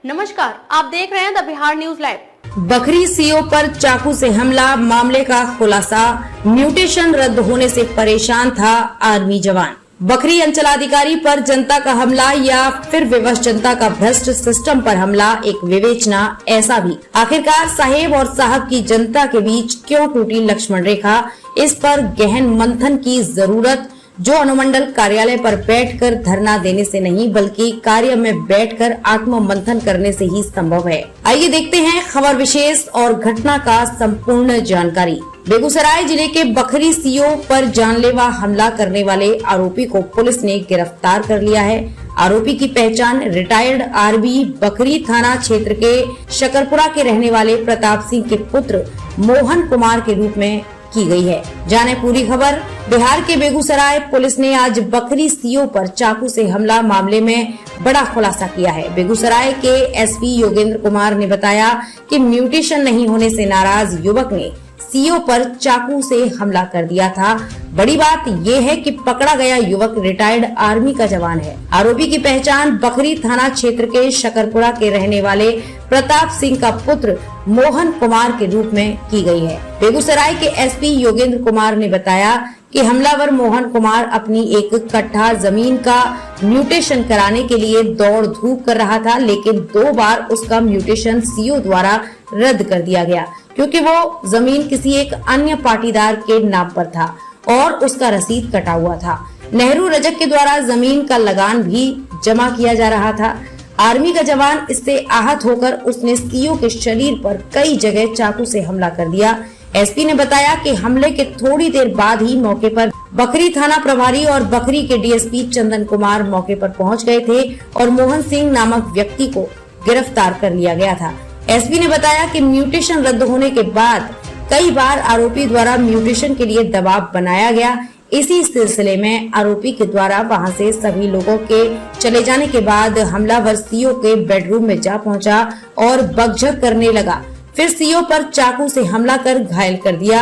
नमस्कार, आप देख रहे हैं the Bihar news live. Bakhri CO पर चाकू से हमला, मामले का खुलासा। म्यूटेशन रद्द होने से परेशान था आर्मी जवान। बखरी अंचलाधिकारी पर जनता का हमला या फिर विवश जनता का भ्रष्ट सिस्टम पर हमला, एक विवेचना। ऐसा भी आखिरकार साहेब और साहब की जनता के बीच क्यों टूटी लक्ष्मण रेखा, इस पर गहन मंथन की जरूरत, जो अनुमंडल कार्यालय पर बैठकर धरना देने से नहीं बल्कि कार्य में बैठकर आत्म मंथन करने से ही संभव है। आइए देखते हैं खबर विशेष और घटना का संपूर्ण जानकारी। बेगूसराय जिले के बखरी सीओ पर जानलेवा हमला करने वाले आरोपी को पुलिस ने गिरफ्तार कर लिया है। आरोपी की पहचान रिटायर्ड आर्मी बखरी थाना क्षेत्र के शकरपुरा के रहने वाले प्रताप सिंह के पुत्र मोहन कुमार के रूप में की गई है। जाने पूरी खबर। बिहार के बेगूसराय पुलिस ने आज बखरी सीओ पर चाकू से हमला मामले में बड़ा खुलासा किया है। बेगूसराय के एसपी योगेंद्र कुमार ने बताया कि म्यूटेशन नहीं होने से नाराज युवक ने सीओ पर चाकू से हमला कर दिया था। बड़ी बात ये है कि पकड़ा गया युवक रिटायर्ड आर्मी का जवान है। आरोपी की पहचान बखरी थाना क्षेत्र के शकरपुरा के रहने वाले प्रताप सिंह का पुत्र मोहन कुमार के रूप में की गई है। बेगूसराय के एसपी योगेंद्र कुमार ने बताया कि हमलावर मोहन कुमार अपनी एक कट्ठा जमीन का म्यूटेशन कराने के लिए दौड़ धूप कर रहा था, लेकिन 2 बार उसका म्यूटेशन सीओ द्वारा रद्द कर दिया गया क्योंकि वो जमीन किसी एक अन्य पाटीदार के नाम पर था और उसका रसीद कटा हुआ था। नेहरू रजक के द्वारा जमीन का लगान भी जमा किया जा रहा था। आर्मी का जवान इससे आहत होकर उसने सीओ के शरीर पर कई जगह चाकू से हमला कर दिया। एसपी ने बताया कि हमले के थोड़ी देर बाद ही मौके पर बखरी थाना प्रभारी और बखरी के डीएसपी चंदन कुमार मौके पर पहुंच गए थे और मोहन सिंह नामक व्यक्ति को गिरफ्तार कर लिया गया था। एसपी ने बताया कि म्यूटेशन रद्द होने के बाद कई बार आरोपी द्वारा म्यूटेशन के लिए दबाव बनाया गया। इसी सिलसिले में आरोपी के द्वारा वहां से सभी लोगों के चले जाने के बाद हमलावर सीओ के बेडरूम में जा पहुंचा और बकझक करने लगा। फिर सीओ पर चाकू से हमला कर घायल कर दिया।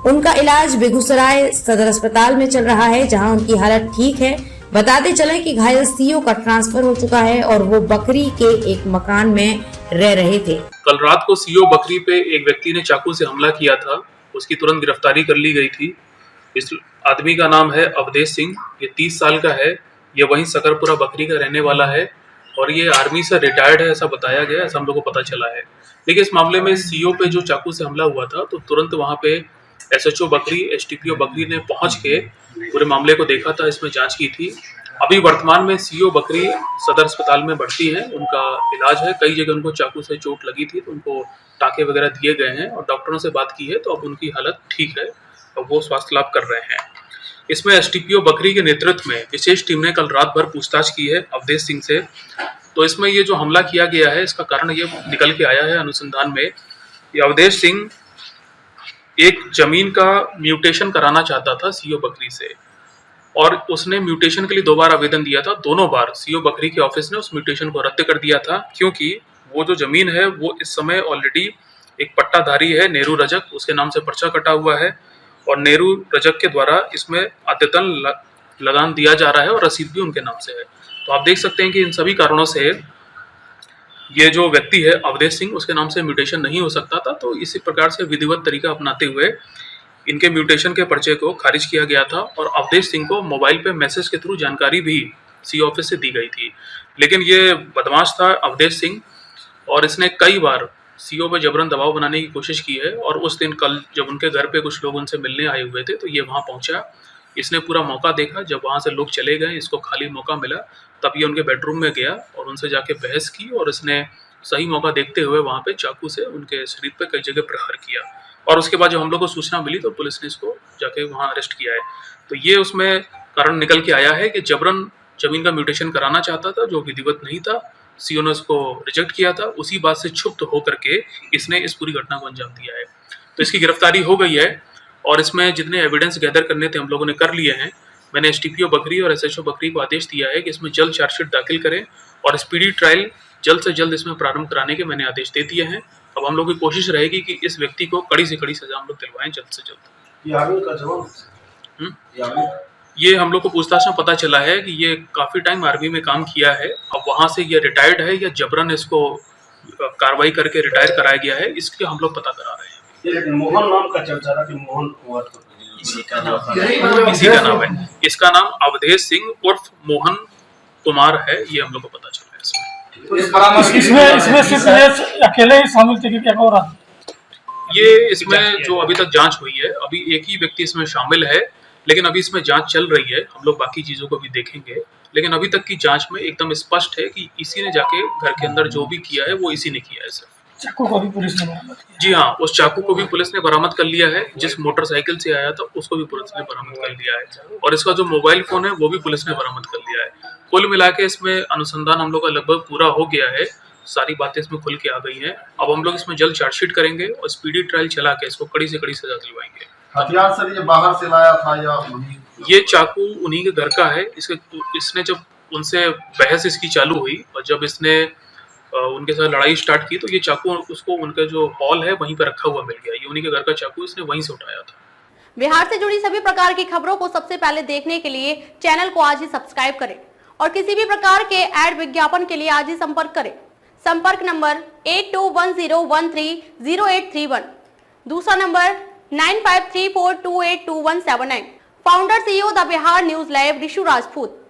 उनका इलाज बेगूसराय सदर अस्पताल में चल रहा है, जहां उनकी हालत ठीक है। बताते चले कि घायल सीओ का ट्रांसफर हो चुका है और वो बखरी के एक मकान में रह रहे थे। कल रात को सीओ बखरी पे एक व्यक्ति ने चाकू से हमला किया था, उसकी तुरंत गिरफ्तारी कर ली गई थी। इस आदमी का नाम है अवधेश सिंह, ये 30 साल का है, ये वहीं सकरपुरा बखरी का रहने वाला है और ये आर्मी से रिटायर्ड है, ऐसा बताया गया, ऐसा हम लोग को पता चला है। देखिए, इस मामले में सीओ पे जो चाकू से हमला हुआ था तो तुरंत वहाँ पे एसएचओ बखरी, एसटीपीओ बखरी ने पहुंच के पूरे मामले को देखा था, इसमें जांच की थी। अभी वर्तमान में सीओ बखरी सदर अस्पताल में भर्ती है, उनका इलाज है। कई जगह उनको चाकू से चोट लगी थी तो उनको टाँके वगैरह दिए गए हैं और डॉक्टरों से बात की है तो अब उनकी हालत ठीक है और वो स्वास्थ्य लाभ कर रहे हैं। इसमें एसटीपीओ बखरी के नेतृत्व में विशेष टीम ने कल रात भर पूछताछ की है अवधेश सिंह से। तो इसमें ये जो हमला किया गया है इसका कारण ये निकल के आया है अनुसंधान में। ये अवधेश सिंह एक जमीन का म्यूटेशन कराना चाहता था सीओ बखरी से और उसने म्यूटेशन के लिए 2 बार आवेदन दिया था। दोनों बार सीओ बखरी के ऑफिस ने उस म्यूटेशन को रद्द कर दिया था क्योंकि वो जो जमीन है वो इस समय ऑलरेडी एक पट्टाधारी है नेहरू रजक, उसके नाम से पर्चा कटा हुआ है और नेहरू रजक के द्वारा इसमें अद्यतन लगान दिया जा रहा है और रसीद भी उनके नाम से है। तो आप देख सकते हैं कि इन सभी कारणों से ये जो व्यक्ति है अवधेश सिंह, उसके नाम से म्यूटेशन नहीं हो सकता था। तो इसी प्रकार से विधिवत तरीका अपनाते हुए इनके म्यूटेशन के पर्चे को खारिज किया गया था और अवधेश सिंह को मोबाइल पे मैसेज के थ्रू जानकारी भी सीओ ऑफिस से दी गई थी। लेकिन ये बदमाश था अवधेश सिंह और इसने कई बार सीओ पे जबरन दबाव बनाने की कोशिश की है और उस दिन कल जब उनके घर पे कुछ लोग उनसे मिलने आए हुए थे तो ये वहाँ पहुँचा। इसने पूरा मौका देखा, जब वहाँ से लोग चले गए, इसको खाली मौका मिला, तब ये उनके बेडरूम में गया और उनसे जाके बहस की और इसने सही मौका देखते हुए वहाँ पे चाकू से उनके शरीर पे कई जगह प्रहार किया और उसके बाद जब हम लोग को सूचना मिली तो पुलिस ने इसको जाके वहाँ अरेस्ट किया है। तो ये उसमें कारण निकल के आया है कि जबरन जमीन का म्यूटेशन कराना चाहता था जो विधिवत नहीं था, सीओ ने उसको रिजेक्ट किया था। उसी बात से क्षुब्ध होकर के इसने इस पूरी घटना को अंजाम दिया है। तो इसकी गिरफ्तारी हो गई है और इसमें जितने एविडेंस गैदर करने थे हम लोगों ने कर लिए हैं। मैंने एसटीपीओ बखरी और एसएचओ बखरी को आदेश दिया है कि इसमें जल्द चार्जशीट दाखिल करें और स्पीडी ट्रायल जल्द से जल्द इसमें प्रारंभ कराने के मैंने आदेश दे दिए हैं। अब हम लोग की कोशिश रहेगी कि इस व्यक्ति को कड़ी से कड़ी सजा हम लोग दिलवाएं जल्द से जल्द। ये हम लोग को पूछताछ में पता चला है कि ये काफी टाइम आर्मी में काम किया है। अब वहां से ये रिटायर्ड है या जबरन इसको कार्रवाई करके रिटायर कराया गया है, इसके हम लोग पता करा रहे हैं। ये मोहन नाम का चर्चा था कि मोहन कुमार इसी का नाम है। इसका नाम अवधेश सिंह उर्फ मोहन कुमार है, ये हम लोग को पता चला है इसमें। इसमें सिर्फ ये अकेले ही शामिल थे कि क्या हो रहा? ये इसमें जो अभी तक जांच हुई है, अभी एक ही व्यक्ति इसमें शामिल है, लेकिन अभी इसमें जांच चल रही है। हम लोग बाकी चीजों को भी देखेंगे, लेकिन अभी तक की जांच में एकदम स्पष्ट है कि इसी ने जाके घर के अंदर जो भी किया है वो इसी ने किया है सर। चाकू को भी पुलिस ने बरामद किया। जी हाँ, उस चाकू को भी पुलिस ने बरामद कर लिया है। जिस मोटरसाइकिल से आया था उसको भी पुलिस ने बरामद कर लिया है, और इसका जो मोबाइल फोन है वो भी पुलिस ने बरामद कर लिया है। कुल मिला के इसमें अनुसंधान हम लोग का लगभग पूरा हो गया है, सारी बातें इसमें खुल के आ गई हैं। अब हम लोग इसमें जल्द चार्जशीट करेंगे और स्पीडी ट्रायल चला के इसको कड़ी से कड़ी सजा दिलवाएंगे। हथियार सर ये बाहर से लाया था या ये चाकू उन्हीं के घर का है। इसने जब उनसे बहस इसकी चालू हुई और जब इसने उनके साथ लड़ाई स्टार्ट की, तो ये चाकू उसको उनका जो हॉल है वहीं पे रखा हुआ मिल गया। ये उन्हीं के घर का चाकू, इसने वहीं से उठाया था। बिहार से जुड़ी सभी प्रकार की खबरों को सबसे पहले देखने के लिए चैनल को आज ही सब्सक्राइब करें और किसी भी प्रकार के ऐड विज्ञापन के लिए आज ही संपर्क करें। संपर्क नंबर 8210130831, दूसरा number 9534282179। Founder CEO the Bihar news live Rishu Rajput.